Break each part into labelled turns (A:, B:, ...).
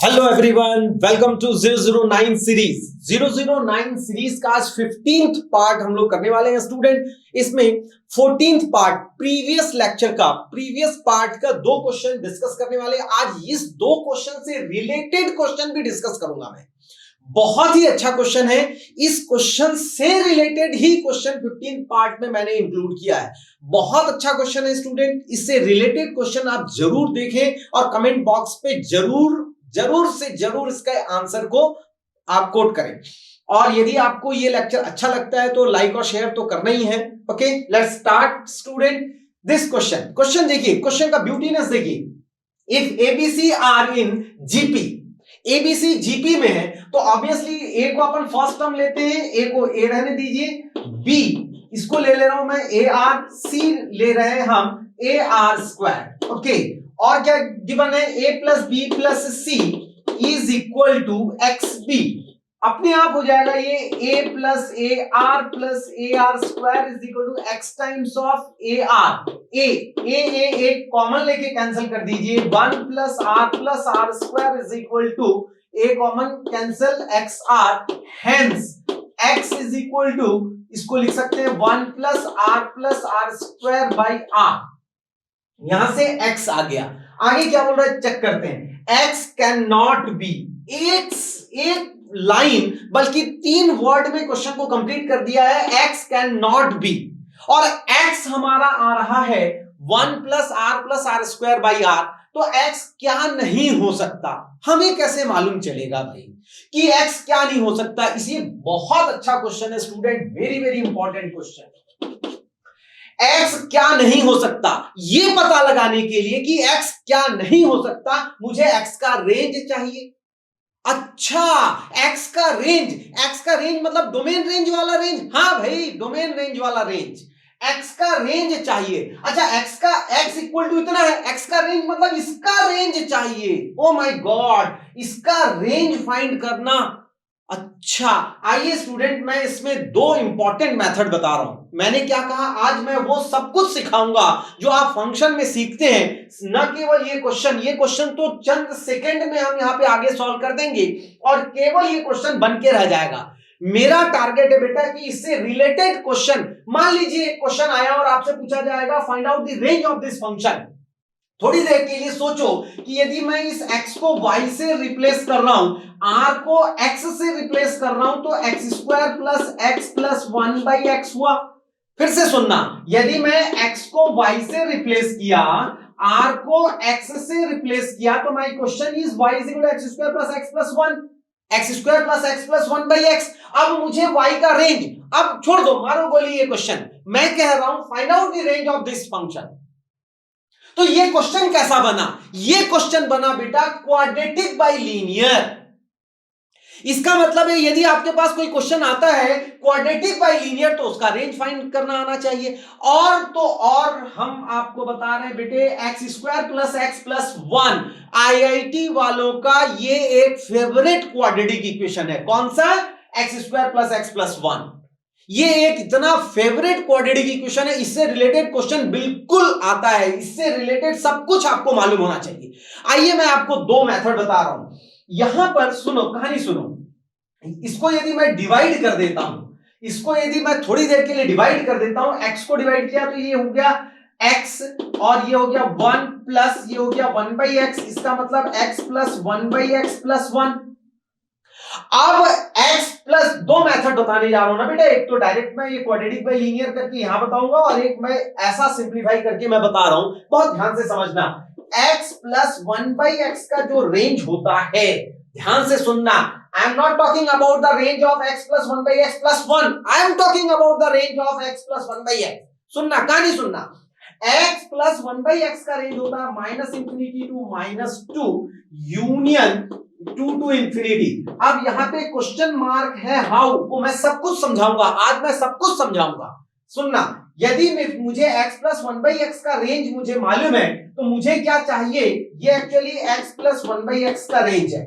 A: Hello everyone, welcome to 009 series. 009 series का आज 15th part हम लोग करने वाले हैं स्टूडेंट। इसमें 14th पार्ट प्रीवियस लेक्चर का प्रीवियस पार्ट का दो क्वेश्चन डिस्कस करने वाले हैं। आज इस दो क्वेश्चन से रिलेटेड क्वेश्चन भी डिस्कस करूंगा मैं। बहुत ही अच्छा क्वेश्चन है। इस क्वेश्चन से रिलेटेड ही क्वेश्चन 15 पार्ट में मैंने इंक्लूड किया है। बहुत अच्छा क्वेश्चन है स्टूडेंट। इससे रिलेटेड क्वेश्चन आप जरूर देखें और कमेंट बॉक्स पे जरूर से जरूर इसका आंसर को आप कोट करें। और यदि आपको ये लेक्चर अच्छा लगता है तो लाइक और शेयर तो करना ही है। Okay, let's start student this question देखिए, क्वेश्चन का ब्यूटीनेस देखिए। If A B C are in G P, A B C G P में है तो ऑब्वियसली ए को अपन फर्स्ट टर्म लेते हैं, ए को ए रहने दीजिए, बी इसको ले रहा हूं मैं ए आर, सी ले रहे हैं हम ए आर स्क्वायर। ओके, और क्या गिवन है, A plus B plus C is equal to X B. अपने आप हो जाएगा ये A plus A R square is equal to X times of A R. A common लेके कैंसिल कर दीजिए, 1 plus are square is equal to A common cancel X R, hence X is equal to इसको लिख सकते हैं 1 plus are square by R. यहां से x आ गया। आगे क्या बोल रहा है चेक करते हैं। x कैन नॉट बी, एक लाइन बल्कि 3 वर्ड में क्वेश्चन को कंप्लीट कर दिया है। x कैन नॉट बी और x हमारा आ रहा है 1 plus are square by r. तो x क्या नहीं हो सकता, हमें कैसे मालूम चलेगा भाई कि x क्या नहीं हो सकता। इसलिए बहुत अच्छा क्वेश्चन है student, very very important question. x क्या नहीं हो सकता, ये पता लगाने के लिए कि x क्या नहीं हो सकता, मुझे x का रेंज चाहिए। अच्छा, x का रेंज मतलब डोमेन रेंज वाला रेंज। हाँ भाई, डोमेन रेंज वाला रेंज, x का रेंज चाहिए। अच्छा, x इक्वल टू इतना है, x का रेंज मतलब इसका रेंज चाहिए। ओ माय गॉड, इसका रेंज फाइंड करना। अच्छा, आइए स्टूडेंट, मैं इसमें 2 इंपॉर्टेंट मेथड बता रहा हूं। मैंने क्या कहा, आज मैं वो सब कुछ सिखाऊंगा जो आप फंक्शन में सीखते हैं। न केवल ये क्वेश्चन तो चंद सेकंड में हम यहां पे आगे सॉल्व कर देंगे और केवल ये क्वेश्चन बन के रह जाएगा। मेरा टारगेट है बेटा कि इससे रिलेटेड क्वेश्चन, मान लीजिए एक क्वेश्चन आया और आपसे पूछा जाएगा find out the range of this function. थोड़ी देर के लिए सोचो कि यदि मैं इस x को y से रिप्लेस कर रहा हूं, r को x से रिप्लेस कर रहा हूं, तो x square plus x plus 1 by x हुआ। फिर से सुनना, यदि मैं x को y से रिप्लेस किया, r को x से रिप्लेस किया, तो my question is y is equal to x square plus x plus 1, x square plus x plus 1 by x. अब मुझे y का रेंज, अब छोड़ दो, मारो गोली ये क्वेश्चन। मैं कह रहा हूं find out the range of this function. तो ये क्वेश्चन कैसा बना, ये क्वेश्चन बना बेटा क्वाड्रेटिक बाय लीनियर। इसका मतलब है यदि आपके पास कोई क्वेश्चन आता है क्वाड्रेटिक बाय लीनियर तो उसका रेंज फाइंड करना आना चाहिए। और हम आपको बता रहे हैं बेटे, x square plus X plus 1 IIT वालों का ये एक फेवरेट क्वाड्रेटिक इक्वेशन है। कौन सा? X square plus X plus 1। ये एक इतना फेवरेट क्वाड्रेटिक इक्वेशन है, इससे रिलेटेड क्वेश्चन बिल्कुल आता है, इससे रिलेटेड सब कुछ आपको मालूम होना चाहिए। आइए मैं आपको 2 मेथड बता रहा हूं। यहां पर सुनो, कहानी सुनो। इसको यदि मैं डिवाइड कर देता हूं, इसको यदि मैं थोड़ी देर के लिए डिवाइड कर देता हूं, x को डिवाइड किया तो ये हो गया x और ये हो गया 1 प्लस ये हो गया 1 बाई एक्स। इसका मतलब x plus 1 by x plus 1। अब x प्लस 2 मेथड बताने जा रहा हूं ना बेटा, एक तो डायरेक्ट मैं ये क्वाड्रेटिक बाय लीनियर करके यहां बताऊंगा और एक मैं ऐसा सिंपलीफाई करके मैं बता रहा हूं। बहुत ध्यान से समझना, x प्लस 1 बाई एक्स का जो रेंज होता है, ध्यान से सुनना, I am not talking about the range of x plus 1 by x plus 1, I am talking about the range of x plus 1 by x. सुनना, कहानी सुनना। x प्लस 1 बाई एक्स का रेंज होता है minus infinity to minus 2 union 2 to infinity. अब यहां पे question mark है हाउ, को मैं सब कुछ समझाऊंगा, आज मैं सब कुछ समझाऊंगा। सुनना, यदि मुझे x प्लस 1 बाई एक्स का रेंज मुझे मालूम है तो मुझे क्या चाहिए, ये actually x plus 1 by x का रेंज है।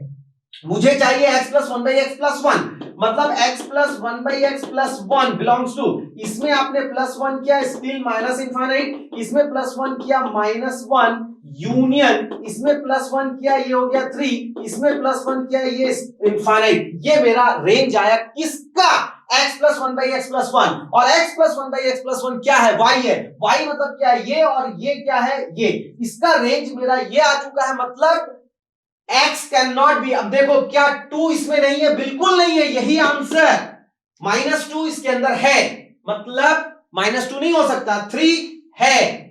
A: मुझे चाहिए x plus 1 by x plus 1, मतलब x plus 1 by x plus 1 belongs to, इसमें आपने प्लस 1 किया स्टिल माइनस इनफाइनाइट, इसमें प्लस 1 किया माइनस 1 यूनियन, इसमें +1 किया ये हो गया 3, इसमें +1 किया ये इनफाइनाइट। ये मेरा रेंज आया किसका? x + 1 / x + 1, और x + 1 / x + 1 क्या है? y है। y मतलब क्या है? ये, और ये क्या है? ये। इसका रेंज मेरा ये आ चुका है, मतलब x कैन नॉट बी। अब देखो क्या 2 इसमें नहीं है? बिल्कुल नहीं है, यही आंसर। -2 इसके अंदर है, मतलब -2 नहीं हो सकता, 3 है,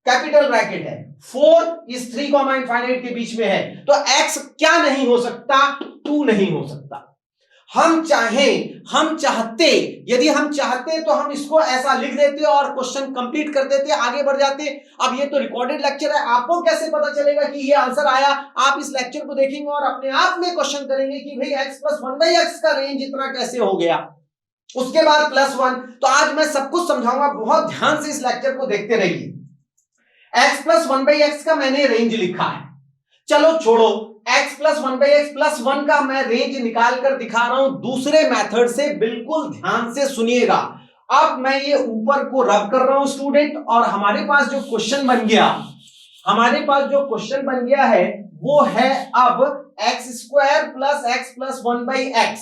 A: कैपिटल ब्रैकेट है, 4 इस 3, इनफाइनाइट के बीच में है, तो x क्या नहीं हो सकता? 2 नहीं हो सकता। हम चाहते, यदि हम चाहते तो हम इसको ऐसा लिख देते और क्वेश्चन कंप्लीट कर देते, आगे बढ़ जाते। अब ये तो रिकॉर्डेड लेक्चर है, आपको कैसे पता चलेगा कि ये आंसर आया? आप इस लेक्चर को देखेंगे और अपने आप में क्वेश्चन करेंगे कि भाई x + 1/x का रेंज इतना कैसे हो गया, उसके बाद +1। तो आज मैं सब कुछ समझाऊंगा, बहुत ध्यान से इस लेक्चर को देखते रहिए। x + 1/x का मैंने रेंज लिखा है, चलो छोड़ो, x + 1/x + 1 का मैं रेंज निकाल कर दिखा रहा हूं दूसरे मेथड से, बिल्कुल ध्यान से सुनिएगा। अब मैं ये ऊपर को रब कर रहा हूं स्टूडेंट, और हमारे पास जो क्वेश्चन बन गया है वो है अब x² + x + 1/x।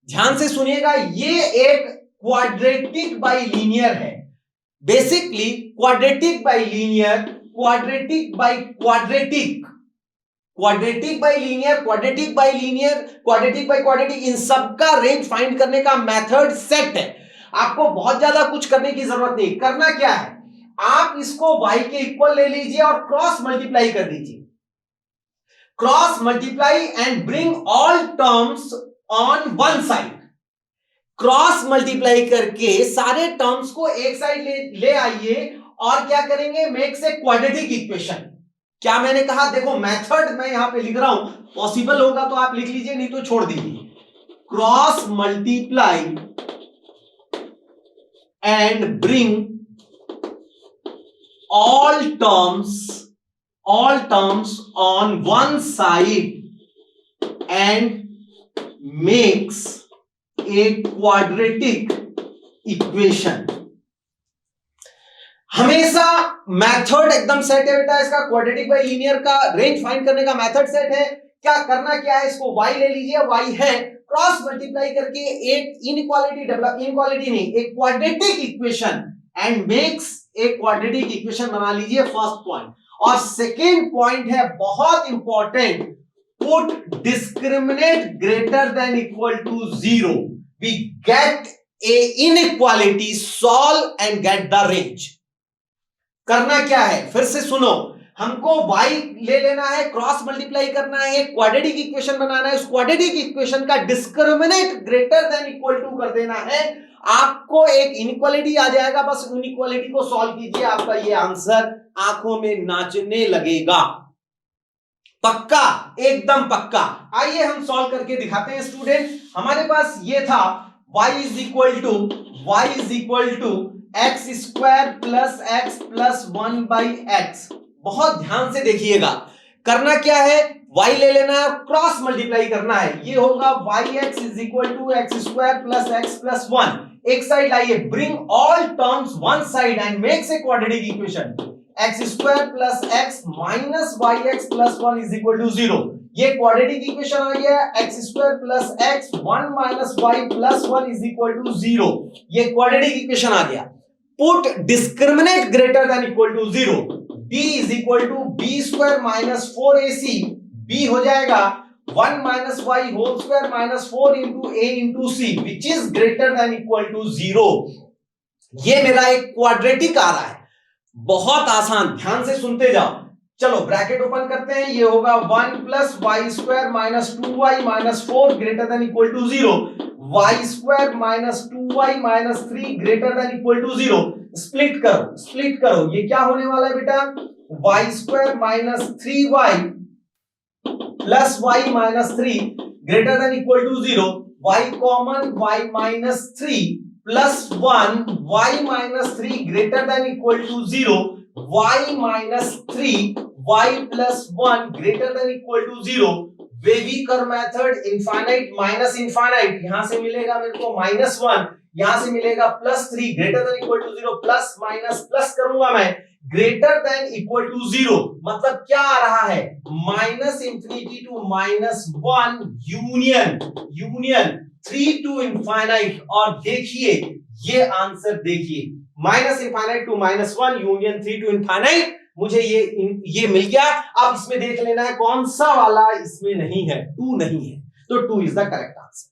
A: ध्यान से सुनिएगा, ये एक क्वाड्रेटिक बाइलिनियर है। Basically quadratic bilinear, quadratic by quadratic, quadratic by quadratic, इन सब का रेंज फाइंड करने का मेथड सेट है। आपको बहुत ज्यादा कुछ करने की जरूरत नहीं। करना क्या है, आप इसको y के इक्वल ले लीजिए और क्रॉस मल्टीप्लाई कर दीजिए। Cross multiply and bring all terms on one side. Cross multiply करके सारे टर्म्स को एक साइड ले आइए, और क्या करेंगे? Makes a quadratic equation. क्या मैंने कहा? देखो मेथड मैं यहां पे लिख रहा हूं, पॉसिबल होगा तो आप लिख लीजिए, नहीं तो छोड़ दीजिए। Cross multiply and bring all terms on one side and makes a quadratic equation. हमेशा मेथड एकदम सेट है बेटा, इसका क्वाड्रेटिक बाई लीनियर का रेंज फाइंड करने का मेथड सेट है। क्या करना क्या है? इसको y ले लीजिए, y है, क्रॉस मल्टीप्लाई करके एक इनइक्वालिटी नहीं, एक quadratic equation and makes a quadratic equation बना लीजिए, फर्स्ट पॉइंट। और सेकेंड पॉइंट है बहुत important, put discriminate greater than equal to 0, we get a inequality, solve and get the range. करना क्या है? फिर से सुनो, हमको y ले लेना है, क्रॉस मल्टीप्लाई करना है, क्वाड्रेटिक इक्वेशन बनाना है, उस क्वाड्रेटिक इक्वेशन का discriminate greater than equal to कर देना है, आपको एक इनइक्वालिटी आ जाएगा, बस इनइक्वालिटी को सॉल्व कीजिए, आपका ये आंसर आंखों में नाचने लगेगा। पक्का, एकदम पक्का। आइए हम सॉल्व करके दिखाते हैं स्टूडेंट। हमारे पास ये था y is equal to x² + x + 1/x। बहुत ध्यान से देखिएगा, करना क्या है? y ले लेना है, क्रॉस मल्टीप्लाई करना है, ये होगा yx = x² + x + 1। एक साइड लाइए, bring all terms one side and makes a quadratic equation, x² + x - yx + 1 = 0। ये क्वाड्रेटिक इक्वेशन आ गया, x² + x 1 - y + 1 = 0। ये क्वाड्रेटिक इक्वेशन आ गया। Put discriminate greater than equal to 0, b = b² - 4ac, b हो जाएगा 1 - y² - 4 * a * c, which is greater than equal to 0। ये मेरा एक क्वाड्रेटिक आ रहा है, बहुत आसान, ध्यान से सुनते जाओ। चलो ब्रैकेट ओपन करते हैं, ये होगा 1 + y² - 2y - 4 greater than equal to 0, y² - 2y - 3 greater than equal to 0। Split करो, ये क्या होने वाला है बेटा? y² - 3y + y - 3 greater than equal to 0, y common, y - 3 + 1 y - 3 greater than equal to 0, y - 3 y + 1 greater than equal to 0। Wavy curve method, infinite minus infinite, यहां से मिलेगा मेरे को -1, यहां से मिलेगा +3 greater than equal to 0, plus minus plus करूंगा मैं, ग्रेटर देन इक्वल टू 0, मतलब क्या आ रहा है, -infinity to -1 union 3 to infinite. और देखिए ये आंसर देखिए, -infinite to -1 union 3 to infinite, मुझे ये मिल गया। अब इसमें देख लेना है कौन सा वाला इसमें नहीं है, 2 नहीं है, तो 2 इज द करेक्ट आंसर।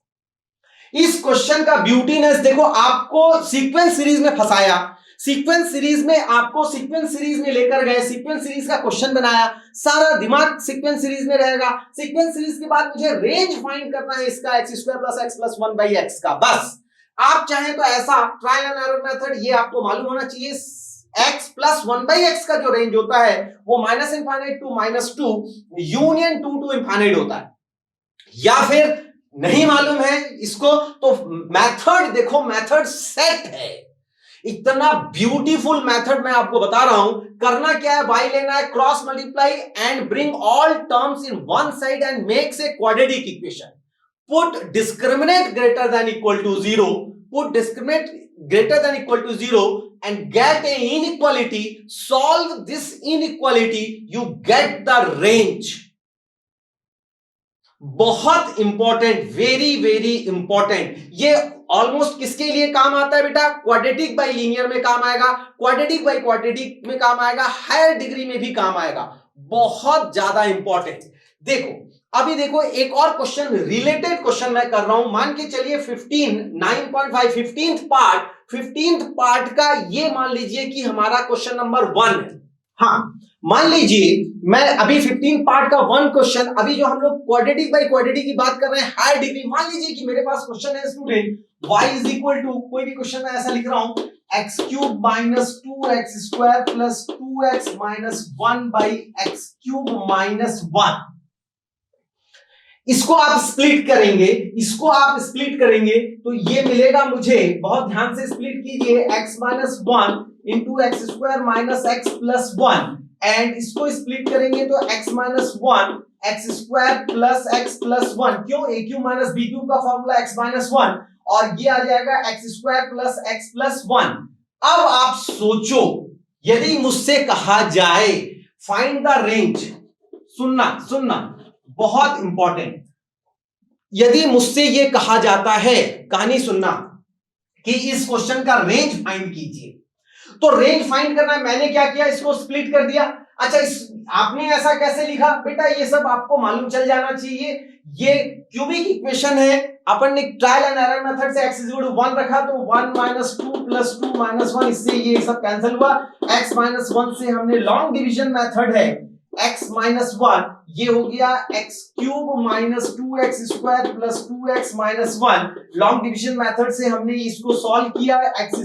A: इस क्वेश्चन का ब्यूटीनेस देखो, आपको सीक्वेंस सीरीज में फंसाया, सीक्वेंस सीरीज में आपको सीक्वेंस सीरीज में लेकर गए, सीक्वेंस सीरीज का क्वेश्चन बनाया, सारा दिमाग सीक्वेंस सीरीज में रहेगा। सीक्वेंस सीरीज के बाद मुझे रेंज फाइंड करना है इसका, x² + x + 1/x का। बस आप चाहें तो ऐसा ट्रायल एंड एरर मेथड, ये आपको मालूम होना चाहिए, x + 1/x का जो रेंज होता है वो -infinite to -2 union 2 to infinite होता है। या फिर नहीं मालूम है इसको तो मेथड देखो, मेथड सेट है, इतना ब्यूटीफुल मेथड मैं आपको बता रहा हूं। करना क्या है, y लेना है, cross multiply and bring all terms in one side and makes a quadratic equation. Put discriminant greater than equal to 0, put discriminant greater than equal to 0 and get a inequality, solve this inequality, you get the range। बहुत important, very very important. ये almost किसके लिए काम आता है बेटा, quadratic by linear में काम आएगा, क्वाड्रेटिक बाई क्वाड्रेटिक में काम आएगा, हायर डिग्री में भी काम आएगा, बहुत ज्यादा इंपॉर्टेंट। देखो अभी देखो एक और क्वेश्चन, रिलेटेड क्वेश्चन मैं कर रहा हूं, मान के चलिए 9.5 15th पार्ट का ये मान लीजिए कि हमारा क्वेश्चन नंबर 1 है। हाँ मान लीजिए मैं अभी 15 पार्ट का 1 क्वेश्चन, अभी जो हम लोग क्वाड्रेटिक बाई क्वाड्रेटिक की बात कर रहे हैं हायर डिग्री, मान लीजिए कि मेरे पास क्वेश्चन है student, y is equal to, कोई भी क्वेश्चन मैं ऐसा लिख रहा हूं, x³ - 2x² + 2x - 1/x³ - 1। इसको आप स्प्लिट करेंगे तो ये मिलेगा मुझे, बहुत ध्यान से स्प्लिट कीजिए, x - 1 × x² - x + 1, एंड इसको स्प्लिट करेंगे तो x - 1 x² + x + 1। क्यों, a³ - b³ का फॉर्मूला x - 1, और ये आ जाएगा x² + x + 1। अब आप सोचो, यदि मुझसे कहा जाए फाइंड द रेंज, सुनना बहुत इंपॉर्टेंट, यदि मुझसे यह कहा जाता है, कहानी सुनना, कि इस क्वेश्चन का रेंज फाइंड कीजिए, तो रेंज फाइंड करना है, मैंने क्या किया, इसको स्प्लिट कर दिया। अच्छा आपने ऐसा कैसे लिखा बेटा, ये सब आपको मालूम चल जाना चाहिए, ये क्यूबिक इक्वेशन है, अपन ने ट्रायल एंड एरर मेथड से x = 1 रखा, तो 1 - 2 + 2 - 1, इससे ये सब कैंसिल हुआ, x - 1 से हमने लॉन्ग डिवीजन मेथड है, x - 1 ये हो गया x³ - 2x² + 2x - 1, long division method से हमने इसको सॉल्व किया, x² - x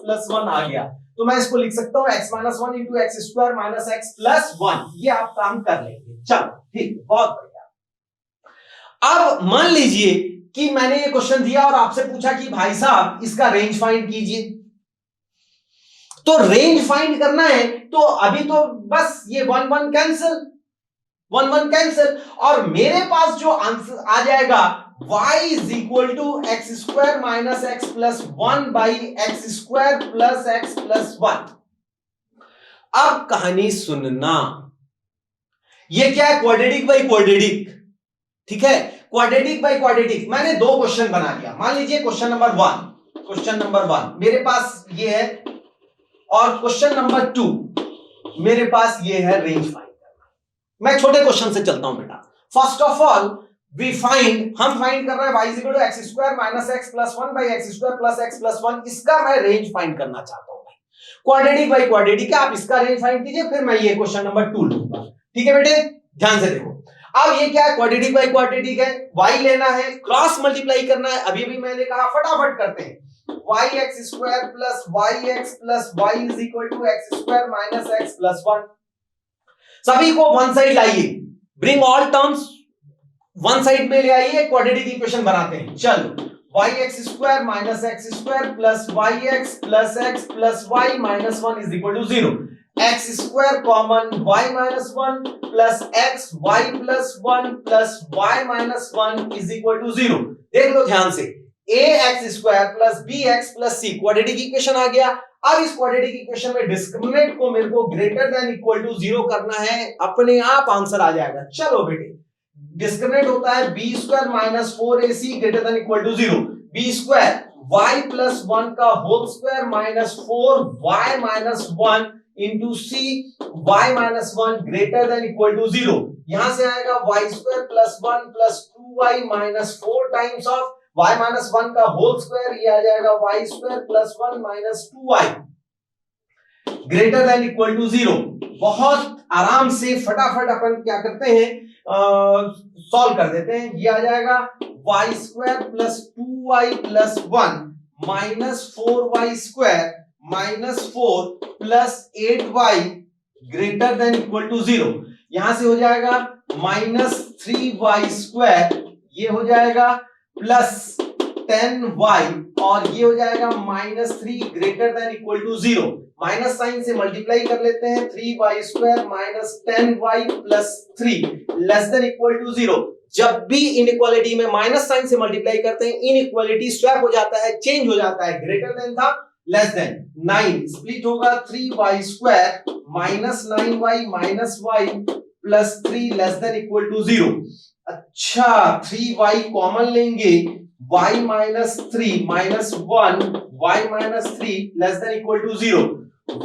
A: + 1 आ गया, तो मैं इसको लिख सकता हूं x - 1 × x² - x + 1। ये आप काम कर लेंगे, चलो ठीक, बहुत बढ़िया। अब मान लीजिए कि मैंने ये क्वेश्चन दिया और आपसे पूछा कि भाई साहब इसका रेंज फाइंड कीजिए, तो रेंज फाइंड करना है, तो अभी तो बस ये 1 1 कैंसिल, और मेरे पास जो आंसर आ जाएगा y = x² - x + 1/x² + x + 1। अब कहानी सुनना, ये क्या है, क्वाड्रेटिक बाई क्वाड्रेटिक, ठीक है, क्वाड्रेटिक बाई क्वाड्रेटिक। मैंने 2 क्वेश्चन बना लिया, मान लीजिए क्वेश्चन नंबर 1 मेरे पास ये है, और क्वेश्चन नंबर 2 मेरे पास ये है, रेंज फाइंड करना। मैं छोटे क्वेश्चन से चलता हूं बेटा। फर्स्ट ऑफ ऑल हम फाइंड कर रहे हैं y = x² - x + 1/x² + x + 1, इसका मैं रेंज फाइंड करना चाहता हूं। क्वाड्रेटिक बाई क्वाड्रेटिक है, आप इसका रेंज फाइंड कीजिए, फिर मैं ये क्वेश्चन नंबर 2 लूंगा, ठीक है बेटे, ध्यान से देखो। अब ये क्या है, क्वाड्रेटिक बाई क्वाड्रेटिक है, y लेना है, क्रॉस मल्टीप्लाई करना है, अभी मैंने कहा फटाफट करते हैं, yx² + yx + y = x² - x + 1। सभी को वन साइड लाइए, bring all terms one side में ले आइए, क्वाड्रेटिक इक्वेशन बनाते हैं। चलो yx² - x² + yx + x + y - 1 = 0, x² common y - 1 + x y + 1 + y - 1 = 0। देख लो ध्यान से, A X square plus B X plus C quadratic equation आ गया। अब इस क्वाड्रेटिक इक्वेशन में डिस्क्रिमिनेंट को मेरे को ग्रेटर देन इक्वल टू 0 करना है, अपने आप आंसर आ जाएगा। चलो बेटे, डिस्क्रिमिनेंट होता है B square minus 4ac greater than equal to 0, B square y plus 1 का whole square minus 4y minus 1 into C y minus 1 greater than equal to 0। यहां से आएगा y square plus 1 plus 2y minus 4 times of y minus 1 का whole square, ये आ जाएगा y square plus 1 minus 2y greater than equal to 0। बहुत आराम से फटाफट अपन क्या करते हैं, सॉल्व कर देते हैं। ये आ जाएगा y square plus 2y plus 1 minus 4y square minus 4 plus 8y greater than equal to 0। यहां से हो जाएगा माइनस 3y स्क्वायर, ये हो जाएगा प्लस 10y और ये हो जाएगा minus 3 greater than equal to 0। Minus sign से मल्टीप्लाई कर लेते हैं, 3y square minus 10y plus 3 less than equal to 0। जब भी इनइक्वालिटी में माइनस साइन से मल्टीप्लाई करते हैं, इनइक्वालिटी स्वैप हो जाता है, चेंज हो जाता है। ग्रेटर देन था लेस देन, 9 स्प्लिट होगा 3y square minus 9y minus y plus 3 less than equal to 0। अच्छा, 3y कॉमन लेंगे, y minus 3 minus 1 y minus 3 less than equal to 0,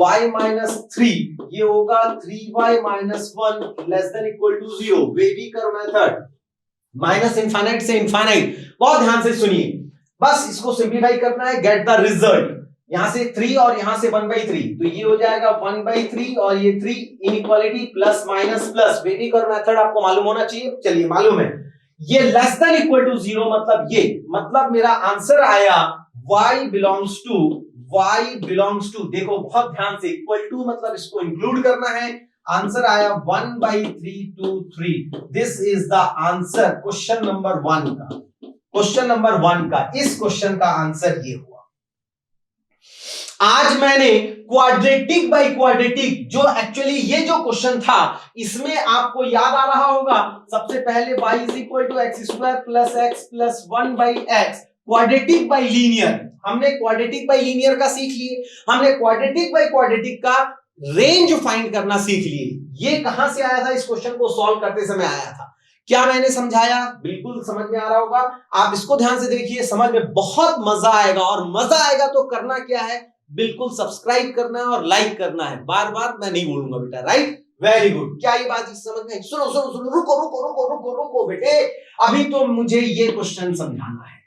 A: y minus 3 ये होगा 3y minus 1 less than equal to 0। Wavy curve method, minus infinite से infinite. बहुत ध्यान से सुनिए, बस इसको सिंप्लीफाई करना है, गेट द रिजल्ट। यहां से 3 और यहां से 1/3, तो ये हो जाएगा 1/3 और ये 3 inequality plus minus plus. Wavy curve method आपको मालूम होना चाहिए, चलिए मालूम है। ये लेस देन इक्वल टू 0 मतलब ये, मतलब मेरा आंसर आया y बिलोंग्स टू, देखो बहुत ध्यान से, इक्वल टू मतलब इसको इंक्लूड करना है। आंसर आया 1/323। This is the answer question number 1 का। क्वेश्चन नंबर 1 का इस क्वेश्चन का आंसर ये हुआ। आज मैंने क्वाड्रेटिक बाय क्वाड्रेटिक, जो एक्चुअली ये जो क्वेश्चन था इसमें आपको याद आ रहा होगा, सबसे पहले y is equal to X square plus X plus 1/x, quadratic by linear. हमने क्वाड्रेटिक बाय लीनियर का सीख लिए, हमने क्वाड्रेटिक बाय क्वाड्रेटिक का रेंज फाइंड करना सीख लिए। ये कहां से आया था, इस क्वेश्चन को सॉल्व करते समय आया था। क्या मैंने समझाया, बिल्कुल समझ में आ रहा होगा। आप इसको ध्यान से देखिए, समझ में बहुत मजा आएगा। और मजा आएगा तो करना क्या है, बिल्कुल सब्सक्राइब करना है और लाइक करना है। बार बार मैं नहीं बोलूंगा बेटा, राइट, वेरी गुड। क्या ये बात समझ में? सुनो सुनो सुनो, रुको रुको रुको रुको रुको बेटे, अभी तो मुझे ये क्वेश्चन समझाना है,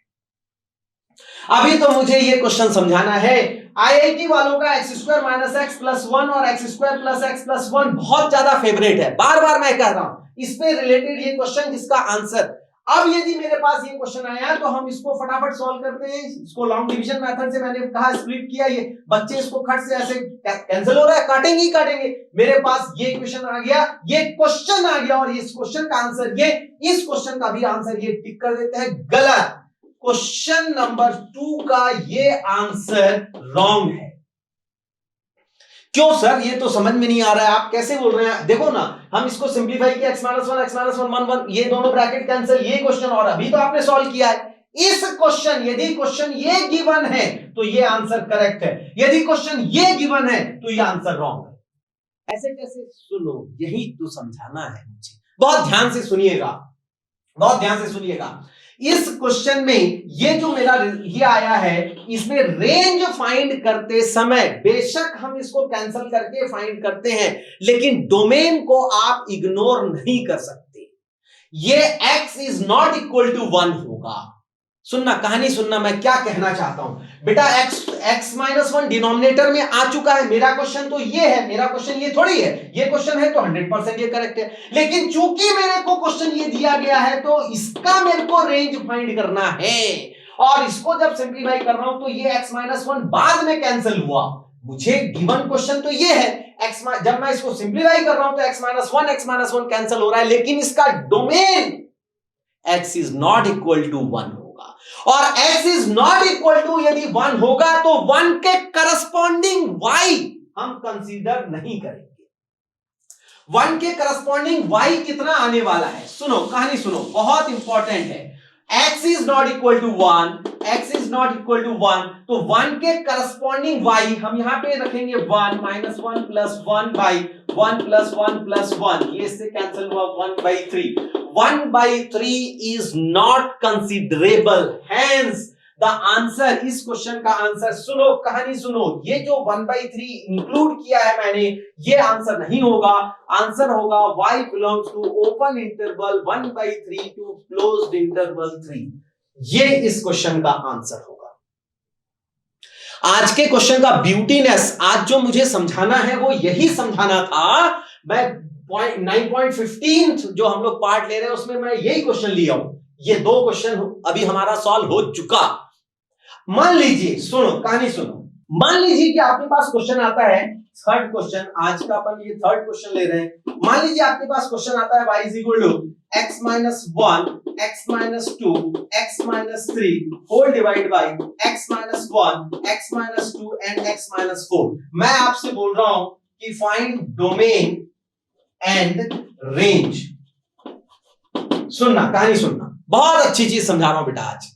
A: अभी तो मुझे ये क्वेश्चन समझाना है। आईआईटी वालों का x square minus x plus 1 और x square plus X plus 1 बहुत ज्यादा फेवरेट है, बार बार मैं कह रहा हूं इसमें रिलेटेड ये क्वेश्चन जिसका आंसर। अब यदि मेरे पास ये क्वेश्चन आया तो हम इसको फटाफट सॉल्व करते हैं। इसको लॉन्ग डिवीजन मेथड से मैंने कहा स्प्लिट किया, ये बच्चे इसको खट से ऐसे कैंसिल हो रहा है, काटेंगे ही काटेंगे। मेरे पास ये क्वेश्चन आ गया, ये क्वेश्चन आ गया, और इस क्वेश्चन का आंसर ये, इस क्वेश्चन का भी आंसर ये टिक कर देते हैं गलत। क्वेश्चन नंबर 2 का ये आंसर रॉन्ग है। क्यों सर, ये तो समझ में नहीं आ रहा है, आप कैसे बोल रहे हैं? देखो ना, हम इसको सिंप्लीफाई किया, x - 1 x - 1 1 ये दोनों ब्रैकेट कैंसिल, ये क्वेश्चन, और अभी तो आपने सॉल्व किया है। इस क्वेश्चन, यदि क्वेश्चन ये गिवन है तो ये आंसर करेक्ट है, यदि क्वेश्चन ये गिवन है तो ये आंसर रॉन्ग है। ऐसे कैसे? सुनो, यही तो समझाना है मुझे। बहुत ध्यान से सुनिएगा, बहुत ध्यान से सुनिएगा। इस क्वेश्चन में ये जो मेरा ये आया है, इसमें रेंज फाइंड करते समय बेशक हम इसको कैंसिल करके फाइंड करते हैं, लेकिन डोमेन को आप इग्नोर नहीं कर सकते। ये x is not equal to 1 होगा। सुनना, कहानी सुनना, मैं क्या कहना चाहता हूं बेटा। x - 1 डिनोमिनेटर में आ चुका है। मेरा क्वेश्चन तो ये है, मेरा क्वेश्चन ये थोड़ी है। ये क्वेश्चन है तो 100% ये करेक्ट है, लेकिन चूंकि मेरे को क्वेश्चन ये दिया गया है तो इसका मेरे को रेंज फाइंड करना है, और इसको जब सिंप्लीफाई कर रहा हूं तो ये x - 1 बाद में कैंसिल हुआ। मुझे गिवन क्वेश्चन तो ये है, जब मैं इसको सिंप्लीफाई कर रहा हूं तो x - 1 कैंसिल हो रहा है, लेकिन इसका domain x is not equal to 1 होगा। और x is not equal to यदि 1 होगा तो 1 के करस्पॉन्डिंग y हम कंसीडर नहीं करेंगे। 1 के करस्पॉन्डिंग y कितना आने वाला है? सुनो, कहानी सुनो, बहुत इंपॉर्टेंट है। x is not equal to 1, x is not equal to 1, तो 1 के करस्पॉन्डिंग y हम यहां पे रखेंगे 1 minus 1 plus 1 by 1 plus 1 plus 1, ये इससे कैंसिल हुआ 1 by 3. 1 by 3 is not considerable. Hence, the answer, इस क्वेश्चन का आंसर, सुनो कहानी सुनो, ये जो 1 by 3 इंक्लूड किया है मैंने, ये आंसर नहीं होगा. आंसर होगा y belongs to open interval 1 by 3 to closed interval 3. ये इस क्वेश्चन का आंसर होगा. आज के क्वेश्चन का ब्यूटीनेस, आज जो मुझे समझाना है वो यही समझाना था. मैं 9.15 जो हम लोग पार्ट ले रहे हैं उसमें मैं यही क्वेश्चन लिया हूं. ये दो क्वेश्चन अभी हमारा सॉल्व हो चुका. मान लीजिए, सुनो कहानी सुनो, मान लीजिए कि आपके पास क्वेश्चन आता है, थर्ड क्वेश्चन, आज का अपन ये थर्ड क्वेश्चन ले रहे हैं. मान लीजिए आपके पास क्वेश्चन आता है y is equal to x minus 1, x minus 2, x minus 3 whole divide by x minus 1, x minus 2 and x minus 4. मैं आपसे बोल रहा हूं कि फाइंड डोमेन एंड रेंज. सुनना, कहानी सुनना, बहुत अच्छी चीज समझा रहा हूं बेटा आज.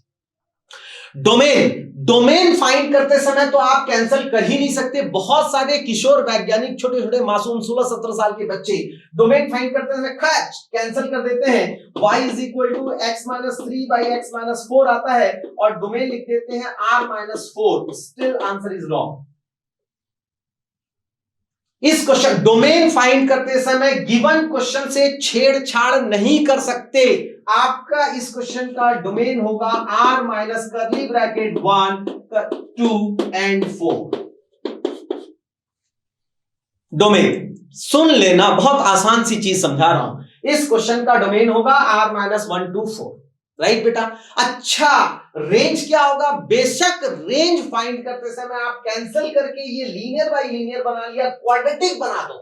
A: डोमेन फाइंड करते समय तो आप कैंसिल कर ही नहीं सकते. बहुत सारे किशोर वैज्ञानिक, छोटे छोटे मासूम 16-17 साल के बच्चे डोमेन फाइंड करते समय कैंसिल कर देते हैं. y is equal to x minus 3 by x minus 4 आता है और डोमेन लिख देते हैं r minus 4. Still answer is wrong. इस क्वेश्चन डोमेन फाइंड करते समय गिवन क्वेश्चन से छेड़छाड़ नहीं कर सकते. आपका इस क्वेश्चन का डोमेन होगा r minus curly bracket 1, 2 and 4. Domain सुन लेना, बहुत आसान सी चीज समझा रहा हूं. इस क्वेश्चन का डोमेन होगा r माइनस 1, 2, 4. राइट बेटा. अच्छा, रेंज क्या होगा? बेशक रेंज फाइंड करते समय आप कैंसिल करके ये लीनियर बाई लीनियर बना लिया, क्वाड्रेटिक बना दो,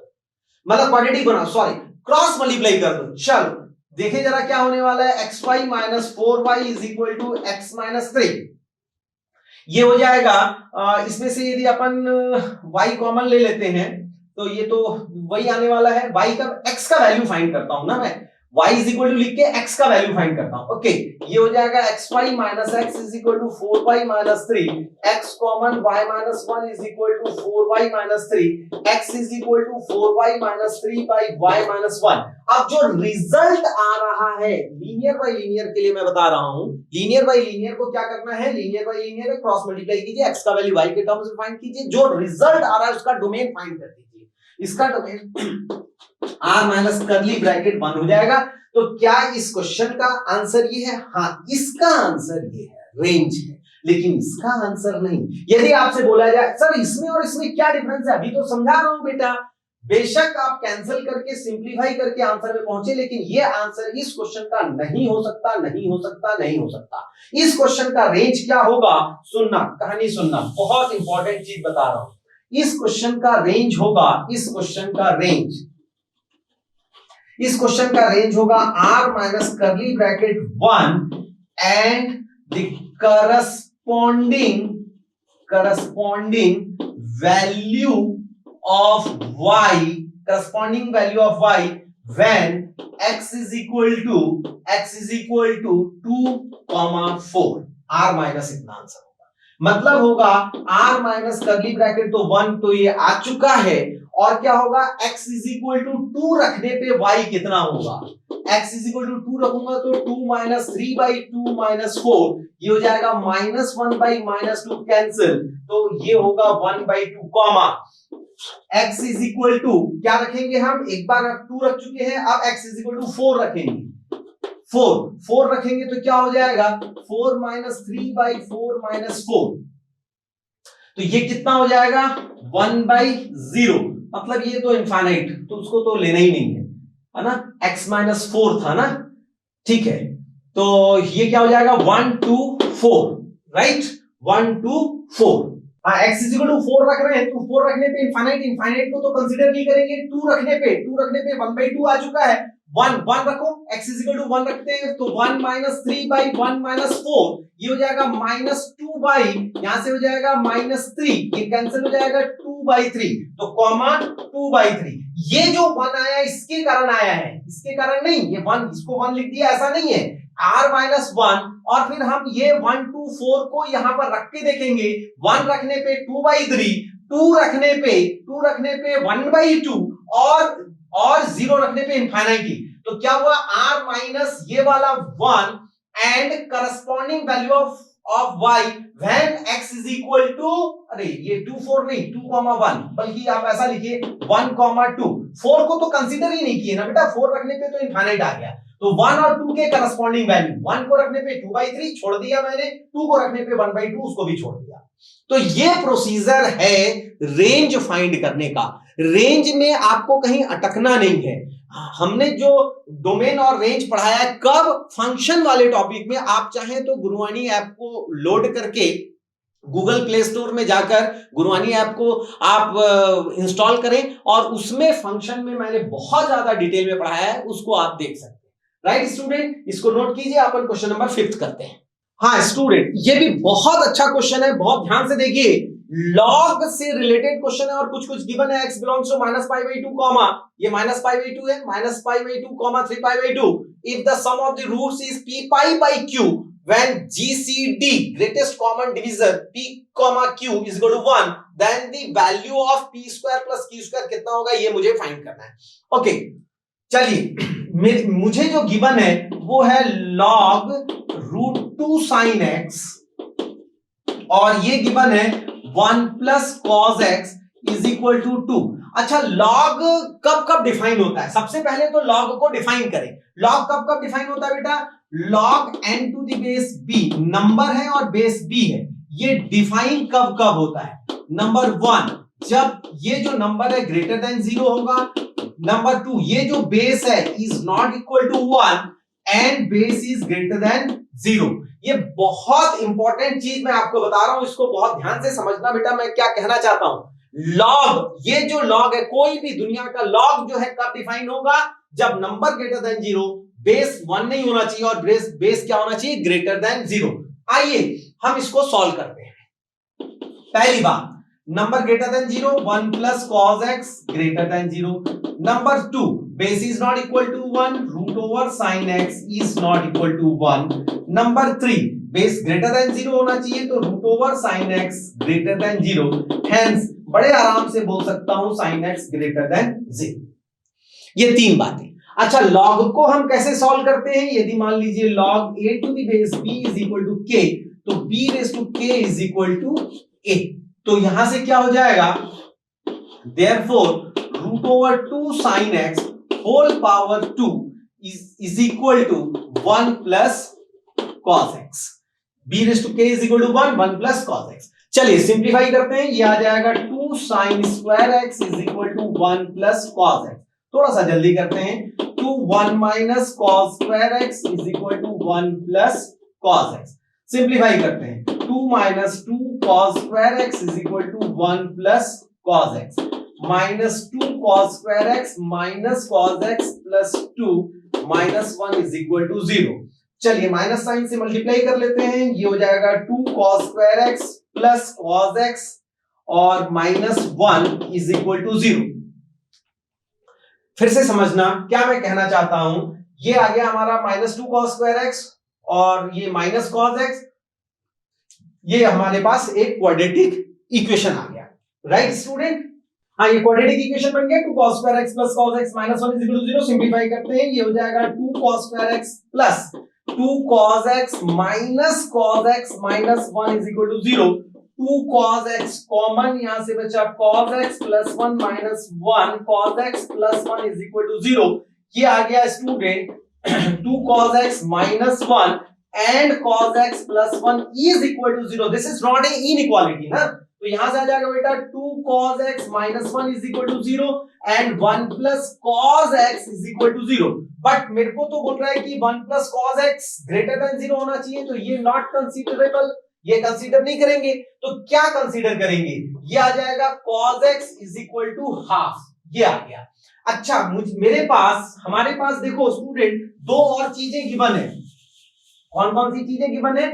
A: मतलब क्वाड्रेटिक बना, सॉरी क्रॉस मल्टीप्लाई कर दो. चलो देखिए जरा क्या होने वाला है. xy minus 4y is equal to x minus 3. ये हो जाएगा. इसमें से यदि अपन y कॉमन ले लेते हैं तो ये तो वही आने वाला है. y का x का वैल्यू फाइंड करता हूं ना मैं, y इज इक्वल टू लिख के x का वैल्यू फाइंड करता हूं. ओके, ये हो जाएगा xy minus x is equal to 4y minus 3. x common y minus 1 is equal to 4y minus 3. x is equal to 4y minus 3 by y minus 1. अब जो रिजल्ट आ रहा है लीनियर बाई लीनियर के लिए मैं बता रहा हूं, लीनियर बाई लीनियर को क्या करना है, लीनियर बाई लीनियर में क्रॉस मल्टीप्लाई कीजिए, x का वैल्यू y के टर्म्स में फाइंड कीजिए, जो रिजल्ट आ रहा है उसका डोमेन फाइंड कर दीजिए. इसका domain r minus curly bracket 1 हो जाएगा. तो क्या इस क्वेश्चन का आंसर ये है? हाँ, इसका आंसर ये है, रेंज है, लेकिन इसका आंसर नहीं. यदि आपसे बोला जाए सर इसमें और इसमें क्या डिफरेंस है, अभी तो समझा रहा हूं बेटा. बेशक आप कैंसिल करके सिंप्लीफाई करके आंसर में पहुंचे, लेकिन ये आंसर इस क्वेश्चन का नहीं हो सकता, नहीं हो सकता, नहीं हो सकता. इस क्वेश्चन का रेंज क्या होगा? सुनना, कहानी सुनना, बहुत इंपॉर्टेंट चीज बता रहा हूं. इस क्वेश्चन का रेंज होगा, इस क्वेश्चन का रेंज होगा r minus curly bracket 1 and the corresponding value of y when x is equal to 2, 4. r minus इतना आंसर होगा. मतलब होगा r माइनस कर्ली ब्रैकेट तो 1 तो ये आ चुका है, और क्या होगा, x इज इक्वल टू 2 रखने पे y कितना होगा. x इज इक्वल टू 2 रखूंगा तो 2 माइनस 3 बाई 2 माइनस 4, ये हो जाएगा माइनस 1 बाई माइनस 2 कैंसिल, तो ये होगा 1 by 2 comma x is equal to क्या रखेंगे हम, एक बार 2 रख चुके हैं, अब x इज इक्वल टू 4 रखेंगे. 4 रखेंगे तो क्या हो जाएगा, 4 माइनस 3 बाई 4 माइनस 4, तो ये कितना हो जाएगा 1 बाई 0. मतलब ये तो इनफाइनाइट, तो उसको तो लेना ही नहीं है ना. x माइनस 4 था ना, ठीक है. तो ये क्या हो जाएगा 1, 2, 4, राइट. 1, 2, 4. हाँ, x इज इक्वल टू 4 रख रहे हैं, तो 4 रखने पे इनफाइनाइट को तो कंसीडर नहीं करेंगे. 2 रखने पे 1 बाई 2 आ चुका है. 1 रखो, x इज इक्वल टू 1 रखते हैं तो 1 माइनस 3 बाई 1 माइनस 4, ये हो जाएगा माइनस 2 बाई, यहां से हो जाएगा माइनस 3, ये कैंसिल हो जाएगा 2 बाई 3, तो कॉमा 2 बाई 3. ये जो 1 आया इसके कारण आया है, इसके कारण नहीं. ये 1, इसको 1 लिख दिया ऐसा नहीं है, r माइनस 1, और फिर हम ये 1 2 4 को यहां पर रख के देखेंगे। 1 रखने पे 2/3, 2 रखने पे 1/2 और 0 रखने पे इनफाइनाइटी। तो क्या हुआ, r माइनस ये वाला 1 and corresponding value of y when x is equal to, अरे ये 2 4 नहीं 2,1, बल्कि आप ऐसा लिखिए 1,2। 4 को तो कंसीडर ही नहीं किए ना बेटा, 4 रखने पे तो इनफाइनाइट आ गया। तो 1 और 2 के करस्पॉन्डिंग वैल्यू, 1 को रखने पे 2/3 छोड़ दिया मैंने, 2 को रखने पे 1/2 उसको भी छोड़ दिया। तो ये प्रोसीजर है रेंज फाइंड करने का। रेंज में आपको कहीं अटकना नहीं है। हमने जो डोमेन और रेंज पढ़ाया है कब, फंक्शन वाले टॉपिक में। आप चाहें तो गुरुवाणी ऐप को लोड करके गूगल प्ले स्टोर में जाकर गुरुवाणी ऐप को आप इंस्टॉल करें, और उसमें फंक्शन में मैंने बहुत ज्यादा डिटेल में पढ़ाया है, उसको आप देख सकते हैं। राइट स्टूडेंट, इसको नोट कीजिए। अपन क्वेश्चन नंबर 5 करते हैं। हाँ स्टूडेंट, ये भी बहुत अच्छा क्वेश्चन है, बहुत ध्यान से देखिए। लॉग से रिलेटेड क्वेश्चन है और कुछ गिवन है। x बिलोंग्स टू -π/2 कॉमा, ये -π/2 है, -π/2 comma 3π/2 if the sum of the roots is p/q when GCD greatest common divisor p, q is equal to 1 then the value of p square plus q square कितना होगा, ये मुझे find करना है। Okay चलिए, मुझे जो गिवन है वो है log √2 sin x, और ये गिवन है 1 plus cos x is equal to 2। अच्छा, लॉग कब डिफाइन होता है? सबसे पहले तो लॉग को डिफाइन करें। लॉग कब डिफाइन होता है बेटा? log n to the base b, number है और बेस b है, ये डिफाइन कब होता है? नंबर 1, जब ये जो नंबर है ग्रेटर देन 0 होगा। नंबर 2, ये जो बेस है is not equal to 1 and base is greater than 0। ये बहुत इंपॉर्टेंट चीज मैं आपको बता रहा हूं, इसको बहुत ध्यान से समझना बेटा। मैं क्या कहना चाहता हूं, लॉग, ये जो लॉग है, कोई भी दुनिया का लॉग जो है कब डिफाइन होगा? जब नंबर ग्रेटर देन 0, बेस 1 नहीं होना चाहिए और बेस क्या होना चाहिए? Greater than 0। आइए हम इसको सॉल्व करते हैं। पहली बात, number greater than 0, 1 plus cos x greater than 0। Number 2, base is not equal to 1, √sin x is not equal to 1। Number 3, base greater than 0 होना चाहिए, तो √sin x greater than 0। Hence बड़े आराम से बोल सकता हूं sin x ग्रेटर देन 0। ये 3 बातें। अच्छा, लॉग को हम कैसे सॉल्व करते हैं? यदि मान लीजिए log a to the base b is equal to k, तो b raise to k is equal to a। तो यहां से क्या हो जाएगा? therefore √2 sin x whole power 2 is equal to 1 plus cos x। b raise to k is equal to 1 plus cos x। चलिए simplify करते हैं, ये आ जाएगा 2 sin square x is equal to 1 plus cos x। थोड़ा सा जल्दी करते हैं, 2 1 minus cos square x is equal to 1 plus cos x। Simplify करते हैं, 2 minus 2 cos square x is equal to 1 plus cos x, minus 2 cos square x minus cos x plus 2 minus 1 is equal to 0। चलिए minus sign से multiply कर लेते हैं, ये हो जाएगा 2 cos square x plus cos x और minus 1 is equal to 0। फिर से समझना क्या मैं कहना चाहता हूं, ये आ गया हमारा -2 cos स्क्वायर x और ये माइनस cos x, ये हमारे पास एक क्वाड्रेटिक इक्वेशन आ गया। Right student? हाँ, ये क्वाड्रेटिक इक्वेशन बन गया। 2 cos square x plus cos x minus 1 is equal to 0। Simplify करते हैं, ये हो जाएगा 2 cos square x plus 2 cos x minus cos x minus 1 is equal to 0। 2 cos x common, यहां से बचा cos x plus 1 minus 1 cos x plus 1 is equal to 0। ये आ गया student 2 cos x minus 1 and cos x plus 1 is equal to 0। This is not a inequality ना, तो यहां से आ जाएगा बेटा 2 cos x minus 1 is equal to 0 and 1 plus cos x is equal to 0। But मेरे को तो बोल रहा है कि 1 plus cos x greater than 0 होना चाहिए, तो ये नॉट कंसीडरेबल, ये कंसीडर नहीं करेंगे। तो क्या कंसीडर करेंगे? ये आ जाएगा cos x is equal to half, ये आ गया। अच्छा, हमारे पास देखो स्टूडेंट, दो और चीजें गिवन है। कौन कौन सी चीजें गिवन है?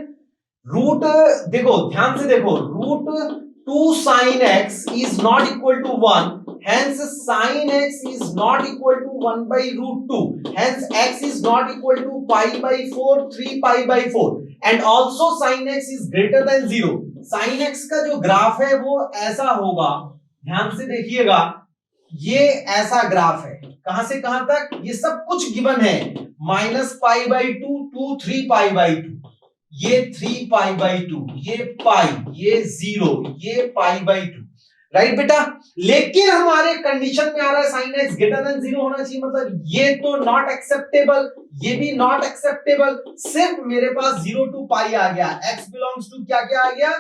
A: रूट, देखो ध्यान से देखो, √2 sin x is not equal to 1, hence sin x is not equal to 1 by root 2, hence x is not equal to pi by 4, 3 pi by 4, and also sin x is greater than 0. sin x का जो graph है वो ऐसा होगा, ध्यान से देखिएगा, ये ऐसा ग्राफ है, कहां से कहां तक, ये सब कुछ गिवन है, minus pi by 2, 2, 3 pi by 2, ये 3 पाई बाई 2, ये पाई, ये 0, ये पाई बाई 2, राइट बेटा। लेकिन हमारे कंडीशन में आ रहा है साइन एक्स ग्रेटर देन 0 होना चाहिए, मतलब ये तो नॉट एक्सेप्टेबल, ये भी नॉट एक्सेप्टेबल, सिर्फ मेरे पास 0 टू पाई आ गया, x बिलोंग्स टू क्या क्या आ गया,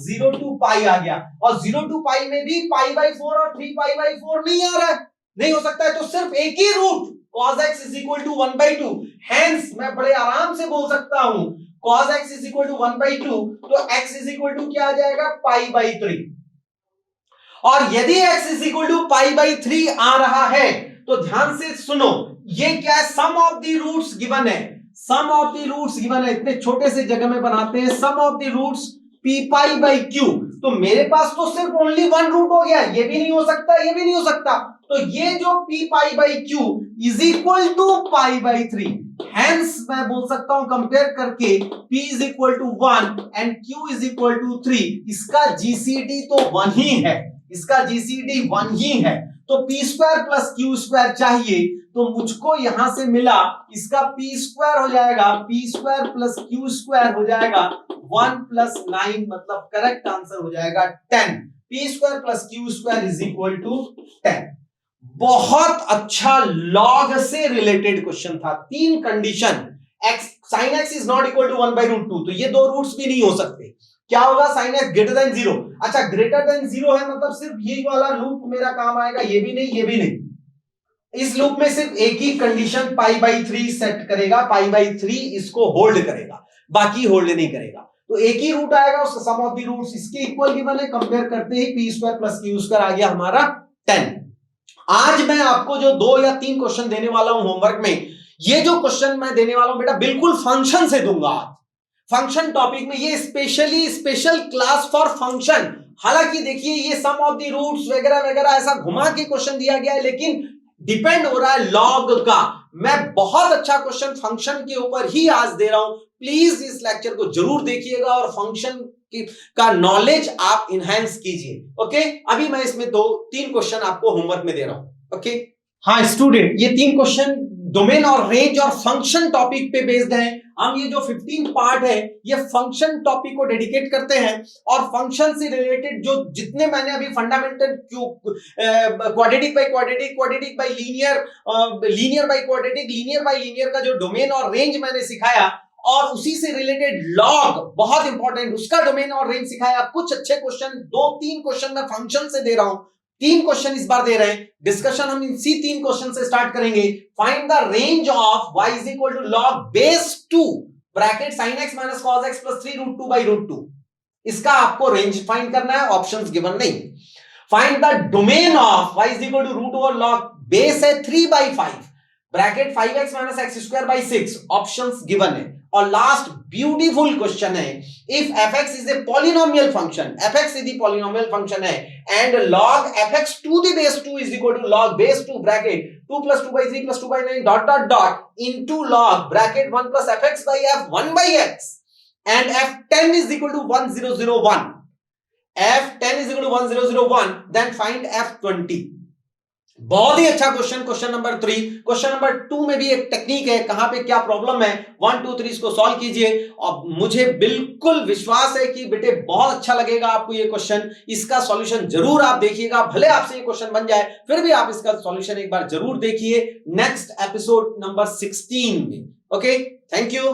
A: 0 टू पाई आ गया, और 0 टू पाई में भी पाई बाई 4 और 3 पाई बाई 4 नहीं आ रहा है, नहीं हो सकता है, तो सिर्फ एक ही root cos x is equal to 1 by 2, hence मैं बड़े आराम से बोल सकता हूं cos x is equal to 1 by 2, तो x is equal to क्या आ जाएगा, पाई बाई 3, और यदि x is equal to pi by 3 आ रहा है तो ध्यान से सुनो, ये क्या है, sum of the roots given है, sum of the roots given है, इतने छोटे से जगह में बनाते हैं, sum of the roots p pi by q, तो मेरे पास तो सिर्फ ओनली वन रूट हो गया, ये भी नहीं हो सकता, ये भी नहीं हो सकता, तो ये जो p pi by q is equal to pi by 3, hence मैं बोल सकता हूं कंपेयर करके p is equal to 1 and q is equal to 3, इसका जीसीडी तो 1 ही है, इसका जीसीडी 1 ही है, तो p square plus q square चाहिए, तो मुझको यहां से मिला, इसका p स्क्वायर हो जाएगा, p square plus q square हो जाएगा 1 प्लस 9, मतलब करेक्ट आंसर हो जाएगा 10, p square plus q square is equal to 10। बहुत अच्छा लॉग से रिलेटेड क्वेश्चन था, तीन condition, x sin x is not equal to 1 by root 2, तो ये दो रूट्स भी नहीं हो सकते, क्या होगा, sin x ग्रेटर देन 0, अच्छा ग्रेटर देन 0 है मतलब सिर्फ ये वाला लूप मेरा काम आएगा, ये भी नहीं, ये भी नहीं, इस लूप में सिर्फ एक ही कंडीशन पाई बाई 3 सेट करेगा, पाई बाई 3 इसको होल्ड करेगा, बाकी होल्ड नहीं करेगा, तो एक ही रूट आएगा, उसका सम ऑफ द रूट्स इसके इक्वल गिवन है, कंपेयर करते ही p square plus q square आ गया हमारा 10। आज मैं आपको जो 2 या 3 क्वेश्चन देने वाला हूं होमवर्क में, ये जो क्वेश्चन मैं देने वाला हूं बेटा बिल्कुल फंक्शन से दूंगा आज, फंक्शन टॉपिक में, ये specially special class for function, हालांकि देखिए ये सम ऑफ द रूट्स वगैरह वगैरह ऐसा घुमा के क्वेश्चन दिया गया है, लेकिन डिपेंड हो रहा है लॉग का, मैं बहुत अच्छा क्वेश्चन फंक्शन के ऊपर ही आज दे रहा हूं, प्लीज इस लेक्चर को जरूर देखिएगा और फंक्शन का नॉलेज आप इनहेंस कीजिए, ओके। अभी मैं इसमें 2-3 क्वेश्चन आपको होमवर्क में दे रहा हूं, ओके। हाँ स्टूडेंट, ये 3 क्वेश्चन डोमेन और रेंज और फंक्शन टॉपिक पे बेस्ड है, हम ये जो 15 पार्ट है ये फंक्शन टॉपिक को डेडिकेट करते हैं, और फंक्शन से रिलेटेड जो जितने मैंने अभी fundamental quadratic by quadratic, quadratic by linear, linear by quadratic, linear bye linear का जो डोमेन और रेंज मैंने सिखाया, और उसी से रिलेटेड लॉग बहुत इंपॉर्टेंट, उसका डोमेन और रेंज सिखाया, कुछ अच्छे क्वेश्चन 2-3 क्वेश्चन मैं फंक्शन से दे रहा हूं, 3 क्वेश्चन इस बार दे रहे हैं, डिस्कशन हम इसी 3 क्वेश्चन से स्टार्ट करेंगे। Find the range of y is equal to log base 2 bracket sin x minus cos x plus 3 root 2 by root 2, इसका आपको रेंज फाइंड करना है, ऑप्शंस गिवन नहीं। Find the domain of y is equal to root over log base है 3 by 5 bracket 5x minus x square by 6, options given है। और last beautiful question है, if fx is a polynomial function, fx यदि polynomial function है and log fx to the base 2 is equal to log base 2 bracket 2 plus 2 by 3 plus 2 by 9 dot dot dot into log bracket 1 plus fx by f 1 by x and f10 is equal to 1001, f10 is equal to 1001, then find f20। बहुत ही अच्छा क्वेश्चन, question number 3। Question number 2 में भी एक technique है, कहां पे क्या प्रॉब्लम है, 1 2 3 इसको सॉल्व कीजिए, और मुझे बिल्कुल विश्वास है कि बेटे बहुत अच्छा लगेगा आपको ये क्वेश्चन, इसका सॉल्यूशन जरूर आप देखिएगा, भले आपसे ये क्वेश्चन बन जाए फिर भी आप इसका सॉल्यूशन एक बार जरूर देखिए नेक्स्ट एपिसोड नंबर 16 में, ओके। Thank you.